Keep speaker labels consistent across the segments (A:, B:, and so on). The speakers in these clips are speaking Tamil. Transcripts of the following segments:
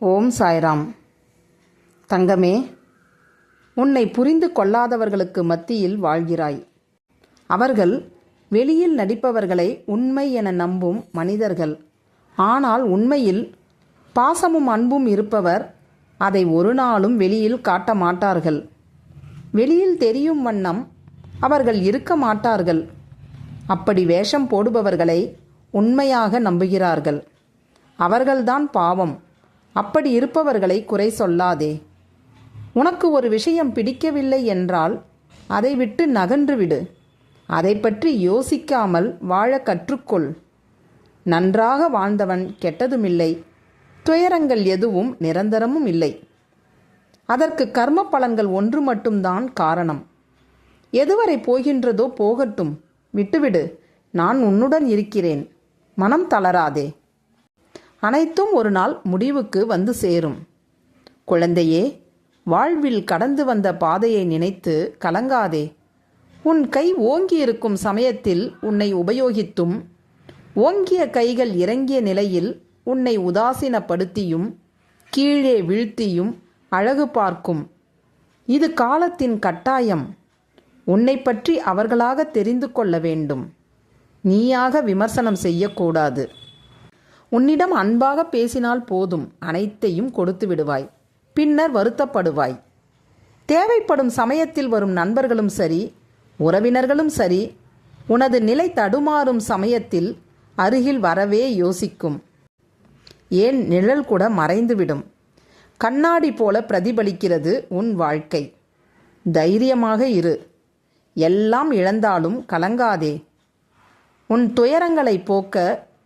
A: ஓம் சாய்ராம். தங்கமே, உன்னை புரிந்து கொள்ளாதவர்களுக்கு மத்தியில் வாழ்கிறாய். அவர்கள் வெளியில் நடிப்பவர்களை உண்மை என நம்பும் மனிதர்கள். ஆனால் உண்மையில் பாசமும் அன்பும் இருப்பவர் அதை ஒரு நாளும் வெளியில் காட்ட மாட்டார்கள். வெளியில் தெரியும் வண்ணம் அவர்கள் இருக்க மாட்டார்கள். அப்படி வேஷம் போடுபவர்களை உண்மையாக நம்புகிறார்கள். அவர்கள்தான் பாவம். அப்படி இருப்பவர்களை குறை சொல்லாதே. உனக்கு ஒரு விஷயம் பிடிக்கவில்லை என்றால் அதை விட்டு நகன்று விடு. அதை பற்றி யோசிக்காமல் வாழ கற்றுக்கொள். நன்றாக வாழ்ந்தவன் கெட்டதுமில்லை. துயரங்கள் எதுவும் நிரந்தரமும் இல்லை. அதற்கு கர்ம பலன்கள் ஒன்று மட்டும்தான் காரணம். எதுவரை போகின்றதோ போகட்டும், விட்டுவிடு. நான் உன்னுடன் இருக்கிறேன். மனம் தளராதே. அனைத்தும் ஒரு நாள் முடிவுக்கு வந்து சேரும். குழந்தையே, வாழ்வில் கடந்து வந்த பாதையை நினைத்து கலங்காதே. உன் கை ஓங்கியிருக்கும் சமயத்தில் உன்னை உபயோகித்தும், ஓங்கிய கைகள் இறங்கிய நிலையில் உன்னை உதாசீனப்படுத்தியும் கீழே வீழ்த்தியும் அழகு பார்க்கும். இது காலத்தின் கட்டாயம். உன்னை பற்றி அவர்களாக தெரிந்து கொள்ள வேண்டும். நீயாக விமர்சனம் செய்யக்கூடாது. உன்னிடம் அன்பாக பேசினால் போதும், அனைத்தையும் கொடுத்து விடுவாய். பின்னர் வருத்தப்படுவாய். தேவைப்படும் சமயத்தில் வரும் நண்பர்களும் சரி, உறவினர்களும் சரி, உனது நிலை தடுமாறும் சமயத்தில் அருகில் வரவே யோசிக்கும். ஏன் நிழல் கூட மறைந்துவிடும். கண்ணாடி போல பிரதிபலிக்கிறது உன் வாழ்க்கை. தைரியமாக இரு. எல்லாம் இழந்தாலும் கலங்காதே. உன் துயரங்களை போக்க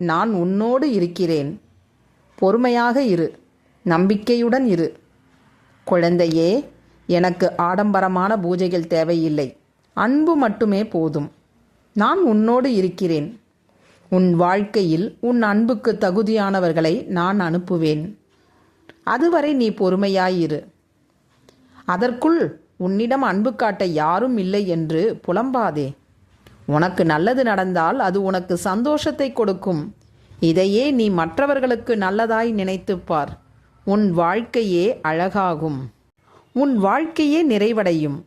A: நான் உன்னோடு இருக்கிறேன். பொறுமையாக இரு. நம்பிக்கையுடன் இரு. குழந்தையே, எனக்கு ஆடம்பரமான பூஜைகள் தேவையில்லை. அன்பு மட்டுமே போதும். நான் உன்னோடு இருக்கிறேன். உன் வாழ்க்கையில் உன் அன்புக்கு தகுதியானவர்களை நான் அனுப்புவேன். அதுவரை நீ பொறுமையாயிரு. அதற்குள் உன்னிடம் அன்பு காட்ட யாரும் இல்லை என்று புலம்பாதே. உனக்கு நல்லது நடந்தால் அது உனக்கு சந்தோஷத்தை கொடுக்கும். இதையே நீ மற்றவர்களுக்கு நல்லதாய் நினைத்துப்பார். உன் வாழ்க்கையே அழகாகும். உன் வாழ்க்கையே நிறைவடையும்.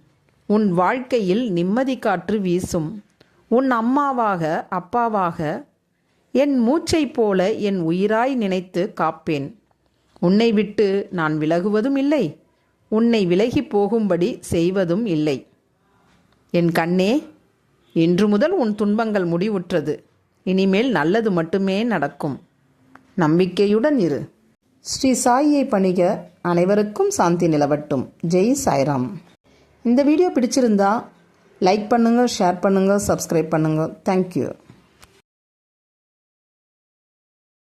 A: உன் வாழ்க்கையில் நிம்மதி காற்று வீசும். உன் அம்மாவாக அப்பாவாக என் மூச்சை போல என் உயிராய் நினைத்து காப்பேன். உன்னை விட்டு நான் விலகுவதும் இல்லை. உன்னை விலகி போகும்படி செய்வதும் இல்லை. என் கண்ணே, இன்று முதல் உன் துன்பங்கள் முடிவுற்றது. இனிமேல் நல்லது மட்டுமே நடக்கும். நம்பிக்கையுடன் இரு. ஸ்ரீ சாயியை பணிக. அனைவருக்கும் சாந்தி நிலவட்டும். ஜெய் சாய்ராம். இந்த வீடியோ பிடிச்சிருந்தா லைக் பண்ணுங்கள், ஷேர் பண்ணுங்கள், சப்ஸ்கிரைப் பண்ணுங்கள். தேங்க்யூ.